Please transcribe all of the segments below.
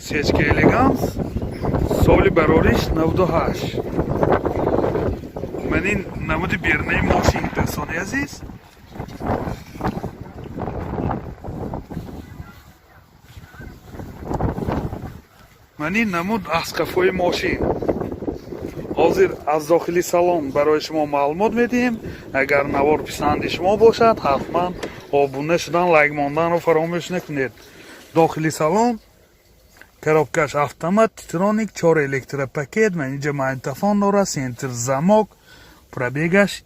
Sechka Elegance, соли барориш 98. Ман ин намуди бернаи мошин дӯстони азиз. ман ин намуд асқафои мошин. ҳозир аз дохили салон барои шумо маълумот медиҳем. агар навор писанди шумо бошад, ҳатман обуна шудан, лайк монданро фаромӯш накунед. дохили салон коробкаш автомат, титроник, 4 электропакет, инҷа магнитофон дорад, сентр замок, пробегаш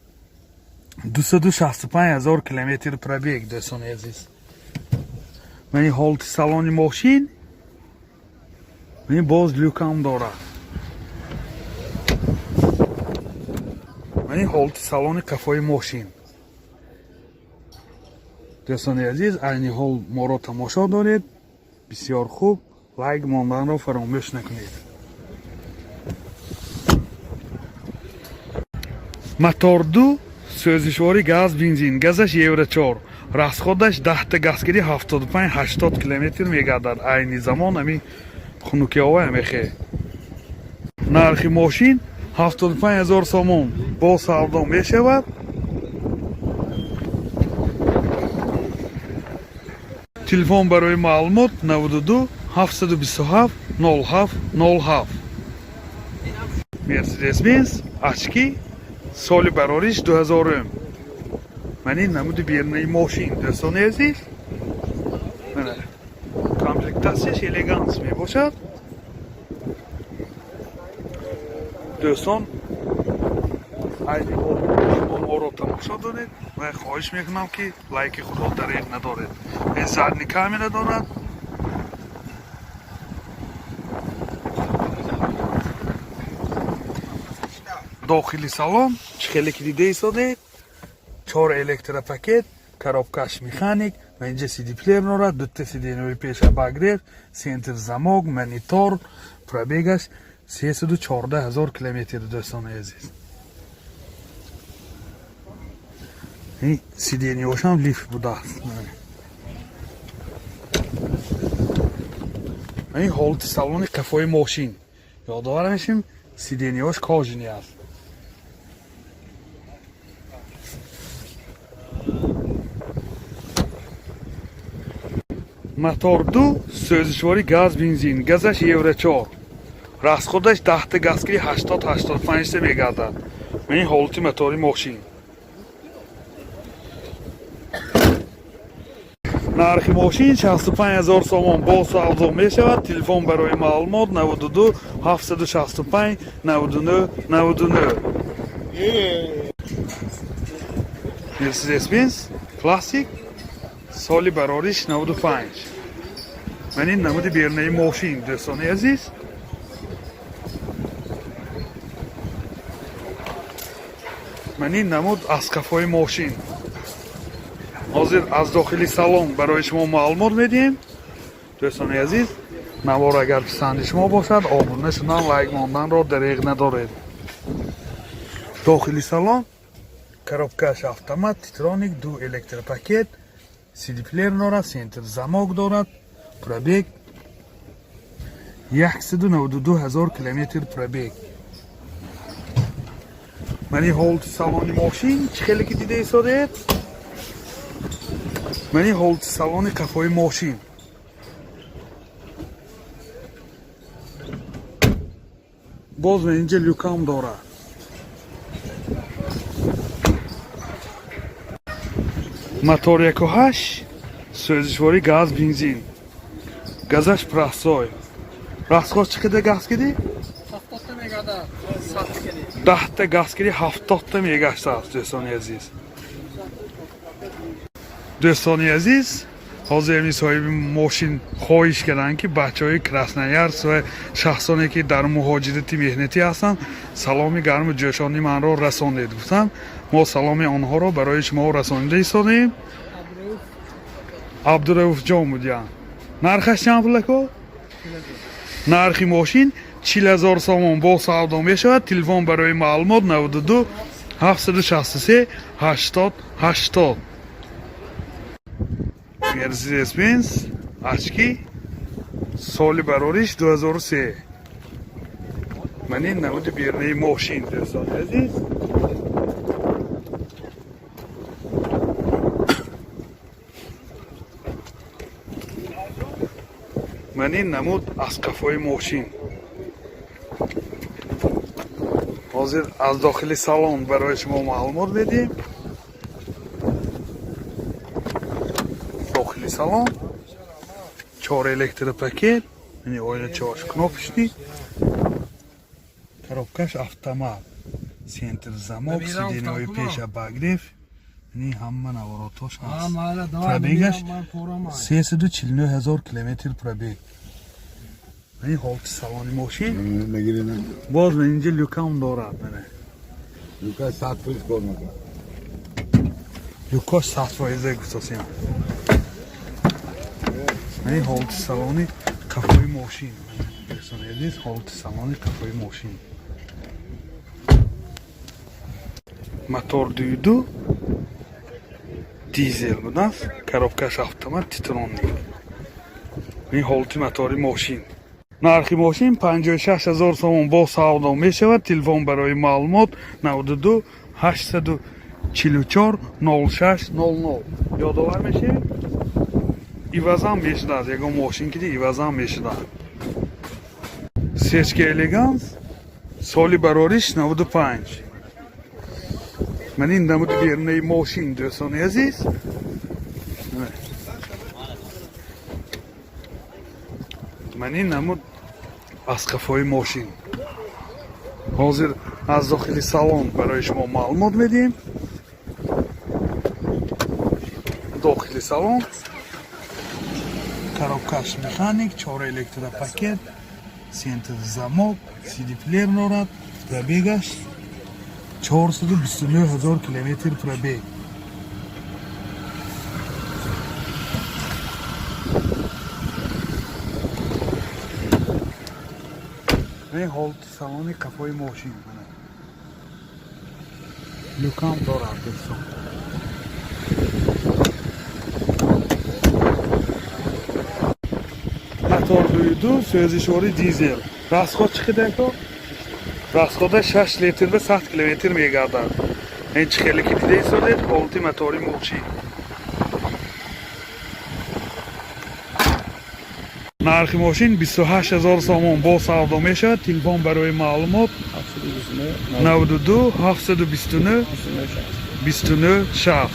265 000 километр пробег дӯстони азиз. мани ҳолати салони мошин боз люкам дорад. мани ҳолати салони қафои мошин. дӯстони азиз, айни ҳол моро тамошо доред. бисёр хуб. лайк монданро фаромӯш накунед. мотор 2 сӯзишвори газ бензин. газаш евро 4. расходаш 10 газгирӣ 75-80 километр мегардад. айни замон ами хунукиовая мехе. нархи мошин 75 000 сомон бо савдо мешавад. телефон барои маълумот 92 727 07 07. Mercedes-Benz очки соли барориш 2000. ман ин намуди бернаи мошин дӯстони азиз. комплектасияш элеганс мебошад. дӯстон, айни моро тамошо доред. ва хоҳиш мекунам ки лайки худро дареғ надоред. задни камера дорад. дохили салон чхеле ки дида истодед. 4 электропакет, коробкаш механик, ва инҷа CD плеер дорад, дута сиденои пеша багрев, сентр замок, монитор, пробегаш 314 000 километр дӯстони азиз. сидениёшам лифт будааст. ин ҳолати салони қафои мошин. ёдовар мешим, сидениёш кожини аст. мотор 2 сӯзишвори газ бензин. газаш евро 4. расходаш 10 газгирӣ 80-85 мегардад. ин ҳолати мотори мошин. нархи мошин 65 000 сомон бо савдо мешавад. телефон барои маълумот 92 765 99 99. Mercedes-Benz Classic соли барориш 95. ман ин намуди бернаи мошин дӯстони азиз. ман ин намуд асқафои мошин. ҳозир аз дохили салон барои шумо маълумот медиҳем. дӯстони азиз, навор агар писанди шумо бошад, обуна шудан, лайк монданро дареғ надоред. дохили салон коробкаш автомат, титроник, 2 электропакет, CD плеер дорад, сентр замок дорад, пробег 192 000 километр пробег. мани ҳолати салони мошин чӣ хеле ки дида истодед. мани ҳолати салони қафои мошин. боз ман инҷа люкам дорад. мотор 1.8 сӯзишвори газ бензин. газаш прасой. расход чӣ қадар газ киди? 70 мегардад. 10 газгирӣ 70 мегаштааст дӯстони азиз. дӯстони азиз, ҳозир ами соҳиби мошин хоҳиш карданд ки бачаҳои красноярск ва шахсоне ки дар муҳоҷирати меҳнатӣ ҳастанд, саломи гарму ҷӯшони манро расонед. гуфтам мо саломи онҳоро барои шумо расонида истодем. абдурауф ҷон будиян. нархаш чанд пулако? нархи мошин 40 000 сомон бо савдо мешавад. телефон барои маълумот 92 763 80 80. Mercedes-Benz очки соли барориш 2003. Манин намуди бернаи мошин дӯстони азиз. манин намуд аз қафои мошин. ҳозир аз дохили салон барои шумо маълумот медиҳем. дохили салон 4 электропакет, яъне оилачаваш кнопочный, коробкаш автомат, сентр замок, сиденияҳои пеш обогрев, яъне ҳама наворотош ҳаст. пробегаш 349 000 километр пробег. яъне ҳолати салони мошин боз инҷа люкам дорад. Lucas 100% ko'rmagan. люкаш 100% гусосиям. яъне ҳолати салони қафои мошин. ҳолати салони қафои мошин. мотор дуйду дизел будааст, коробкаш автомат, титронник. ин ҳолати мотори мошин. нархи мошин 56 000 сомон бо савдо мешавад. телефон барои маълумот 92 844 06 00. ёдовар мешавед. ивазам мешудад, ягон мошин ки ивазам мешудад. сечка элеганс, соли барориш 95. манин намуди берунаи мошин дӯстони азиз. манин намуд аз қафои мошин. ҳозир аз дохили салон барои шумо маълумот медиҳем. дохили салон коробкаш механик, 4 электропакет, сентр замок, cd плеер дорад. пробегаш 429 000 километр пробег. ин ҳолати салони қафои мошин. люкам дорад дӯстон. мотор дуйду сӯзишвори дизел. расход чӣ қадар то? расхода 6 литр ба 100 километр мегардад. ин чӣ хеле ки дида истодед ҳолати мотори мошин. нархи мошин 28 000 сомон бо савдо мешавад. телефон барои маълумот 92 729 29 60.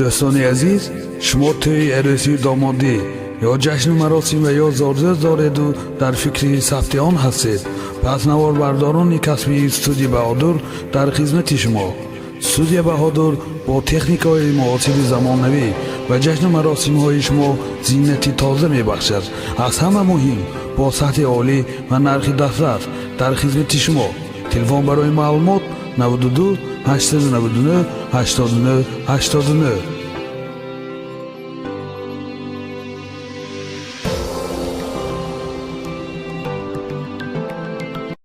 дӯстони азиз, шумо тӯи арӯсии домодӣ ё ҷашну маросим ва ё зорза дореду дар фикри сабти он ҳастед, пас наворбардорони касби студия баҳодур дар хизмати шумо. студия баҳодур бо техникаҳои муосири замонавӣ ва ҷашну маросимҳои шумо зиннати тоза мебахшад. аз ҳама муҳим бо сатҳи олӣ ва нархи дастрафт дар хизмати шумо. телефон барои маълумот 92 899 89 89.